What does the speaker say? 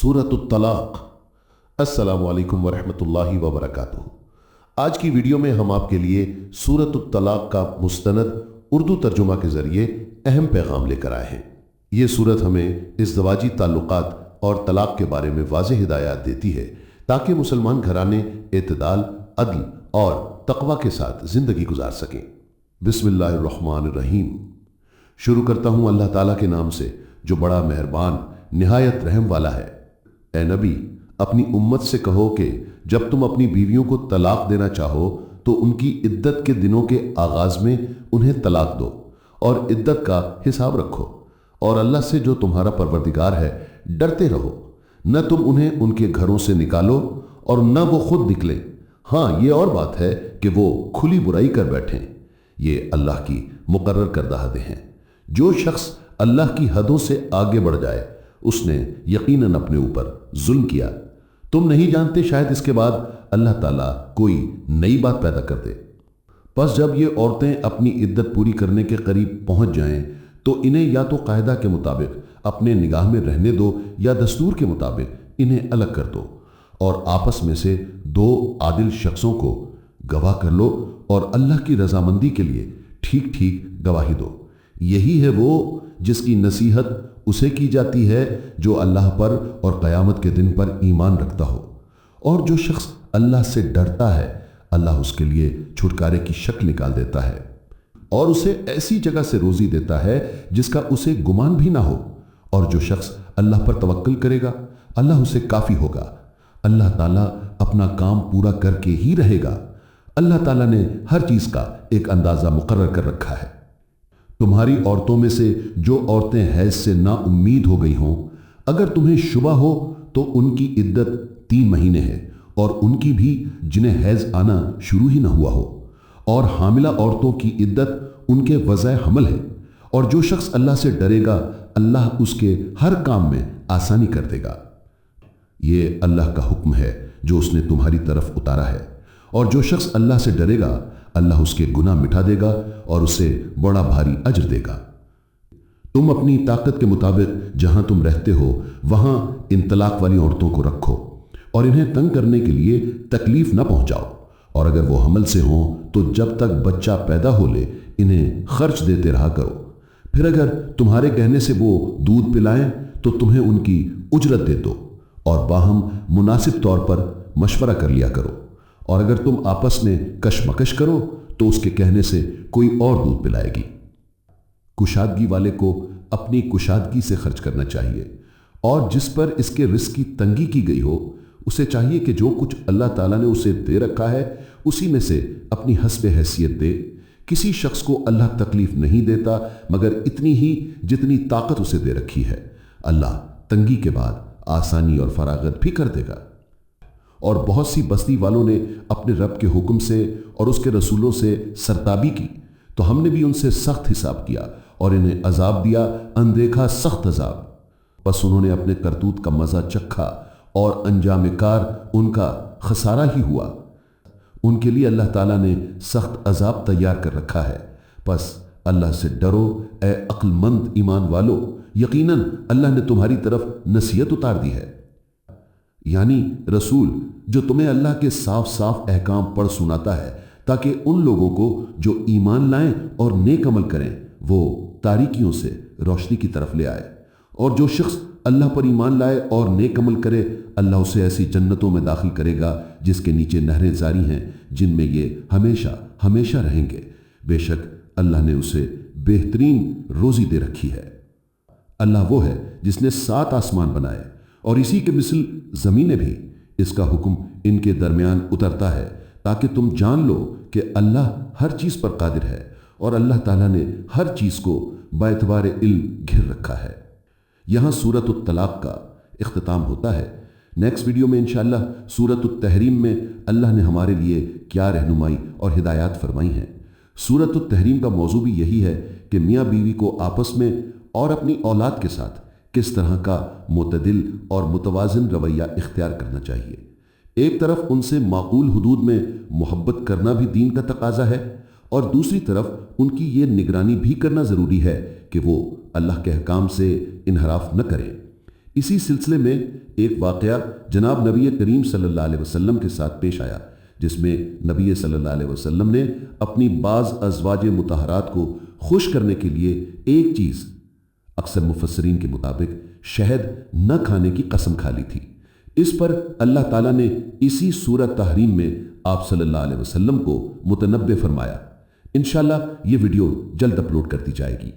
सूरत तलाक। अस्सलामु अलैकुम वरहमतुल्लाहि वबरकातुहू। आज की वीडियो में हम आपके लिए सूरत तलाक का मुस्तनद उर्दू तर्जुमा के ज़रिए अहम पैगाम लेकर आए हैं। ये सूरत हमें इज़्दवाजी ताल्लुकात और तलाक के बारे में वाज़ेह हिदायत देती है ताकि मुसलमान घराने एतदाल, अदल और तक़वा के साथ ज़िंदगी गुजार सकें। बिस्मिल्लाहिर्रहमानिर्रहीम। शुरू करता हूँ अल्लाह ताला के नाम से जो बड़ा मेहरबान निहायत रहम वाला है। ए नबी, अपनी उम्मत से कहो कि जब तुम अपनी बीवियों को तलाक देना चाहो तो उनकी इद्दत के दिनों के आगाज में उन्हें तलाक दो और इद्दत का हिसाब रखो, और अल्लाह से जो तुम्हारा परवरदिगार है डरते रहो। न तुम उन्हें उनके घरों से निकालो और न वो खुद निकले। हाँ, ये और बात है कि वो खुली बुराई कर बैठें। ये अल्लाह की मुकर्रर करदा हदें हैं। जो शख्स अल्लाह की हदों से आगे बढ़ जाए उसने यकीनन अपने ऊपर जुल्म किया। तुम नहीं जानते, शायद इसके बाद अल्लाह ताला कोई नई बात पैदा कर दे। बस जब ये औरतें अपनी इद्दत पूरी करने के करीब पहुंच जाएं तो इन्हें या तो कायदा के मुताबिक अपने निगाह में रहने दो या दस्तूर के मुताबिक इन्हें अलग कर दो, और आपस में से दो आदिल शख्सों को गवाह कर लो और अल्लाह की रजामंदी के लिए ठीक ठीक गवाही दो। यही है वो जिसकी नसीहत उसे की जाती है जो अल्लाह पर और क़यामत के दिन पर ईमान रखता हो। और जो शख्स अल्लाह से डरता है अल्लाह उसके लिए छुटकारे की शक्ल निकाल देता है और उसे ऐसी जगह से रोजी देता है जिसका उसे गुमान भी ना हो। और जो शख्स अल्लाह पर तवक्कुल करेगा अल्लाह उसे काफ़ी होगा। अल्लाह ताला अपना काम पूरा करके ही रहेगा। अल्लाह ताला ने हर चीज़ का एक अंदाज़ा मुकर्रर कर रखा है। तुम्हारी औरतों में से जो औरतें हैज से ना उम्मीद हो गई हों, अगर तुम्हें शुबा हो तो उनकी इद्दत 3 महीने है, और उनकी भी जिन्हें हैज आना शुरू ही ना हुआ हो, और हामिला औरतों की इद्दत उनके वज़ाए हमल है। और जो शख्स अल्लाह से डरेगा अल्लाह उसके हर काम में आसानी कर देगा। ये अल्लाह का हुक्म है जो उसने तुम्हारी तरफ उतारा है, और जो शख्स अल्लाह से डरेगा अल्लाह उसके गुनाह मिटा देगा और उसे बड़ा भारी अज्र देगा। तुम अपनी ताकत के मुताबिक जहां तुम रहते हो वहां इन तलाक वाली औरतों को रखो और इन्हें तंग करने के लिए तकलीफ न पहुंचाओ। और अगर वो हमल से हों तो जब तक बच्चा पैदा हो ले इन्हें खर्च देते रहा करो। फिर अगर तुम्हारे कहने से वो दूध पिलाएं तो तुम्हें उनकी उजरत दे दो, और बाहम मुनासिब तौर पर मशवरा कर लिया करो। और अगर तुम आपस में कशमकश करो तो उसके कहने से कोई और दूध पिलाएगी। कुशादगी वाले को अपनी कुशादगी से खर्च करना चाहिए, और जिस पर इसके रिस्क की तंगी की गई हो उसे चाहिए कि जो कुछ अल्लाह ताला ने उसे दे रखा है उसी में से अपनी हस्बे हैसियत दे। किसी शख्स को अल्लाह तकलीफ नहीं देता मगर इतनी ही जितनी ताकत उसे दे रखी है। अल्लाह तंगी के बाद आसानी और फरागत भी कर देगा। और बहुत सी बस्ती वालों ने अपने रब के हुक्म से और उसके रसूलों से सरताबी की तो हमने भी उनसे सख्त हिसाब किया और इन्हें अजाब दिया, अनदेखा सख्त अजाब। बस उन्होंने अपने करतूत का मजा चखा और अंजाम कार उनका खसारा ही हुआ। उनके लिए अल्लाह ताला ने सख्त अजाब तैयार कर रखा है। बस अल्लाह से डरो ए अक्लमंद ईमान वालो, यकीनन अल्लाह ने तुम्हारी तरफ नसीहत उतार दी है। यानी रसूल जो तुम्हें अल्लाह के साफ साफ अहकाम पढ़ सुनाता है ताकि उन लोगों को जो ईमान लाएं और नेक अमल करें वो तारीकियों से रोशनी की तरफ ले आए। और जो शख्स अल्लाह पर ईमान लाए और नेक अमल करे अल्लाह उसे ऐसी जन्नतों में दाखिल करेगा जिसके नीचे नहरें जारी हैं, जिनमें ये हमेशा हमेशा रहेंगे। बेशक अल्लाह ने उसे बेहतरीन रोजी दे रखी है। अल्लाह वो है जिसने 7 आसमान बनाए और इसी के मिसल ज़मीनें भी। इसका हुक्म इनके दरमियान उतरता है ताकि तुम जान लो कि अल्लाह हर चीज़ पर कादिर है, और अल्लाह ताला ने हर चीज़ को बाएतबार इल्म घिर रखा है। यहाँ सूरत तलाक का इख्तिताम होता है। नेक्स्ट वीडियो में इंशाअल्लाह सूरत तहरीम में अल्लाह ने हमारे लिए क्या रहनुमाई और हिदायत फरमाई हैं। सूरत तहरीम का मौजू भी यही है कि मियाँ बीवी को आपस में और अपनी औलाद के साथ किस तरह का मुतदिल और मुतवाज़िन रवैया इख्तियार करना चाहिए। एक तरफ उनसे माकूल हुदूद में मोहब्बत करना भी दीन का तकाजा है, और दूसरी तरफ उनकी ये निगरानी भी करना ज़रूरी है कि वो अल्लाह के अहकाम से इनहराफ न करें। اسی سلسلے میں ایک واقعہ جناب نبی کریم صلی اللہ علیہ وسلم کے ساتھ پیش آیا، جس میں نبی صلی اللہ علیہ وسلم نے اپنی بعض ازواج مطہرات کو خوش کرنے کے لیے ایک چیز، اکثر مفسرین کے مطابق شہد نہ کھانے کی قسم کھا لی تھی۔ اس پر اللہ تعالیٰ نے اسی سورۃ تحریم میں آپ صلی اللہ علیہ وسلم کو متنبہ فرمایا۔ انشاءاللہ یہ ویڈیو جلد اپلوڈ کر دی جائے گی۔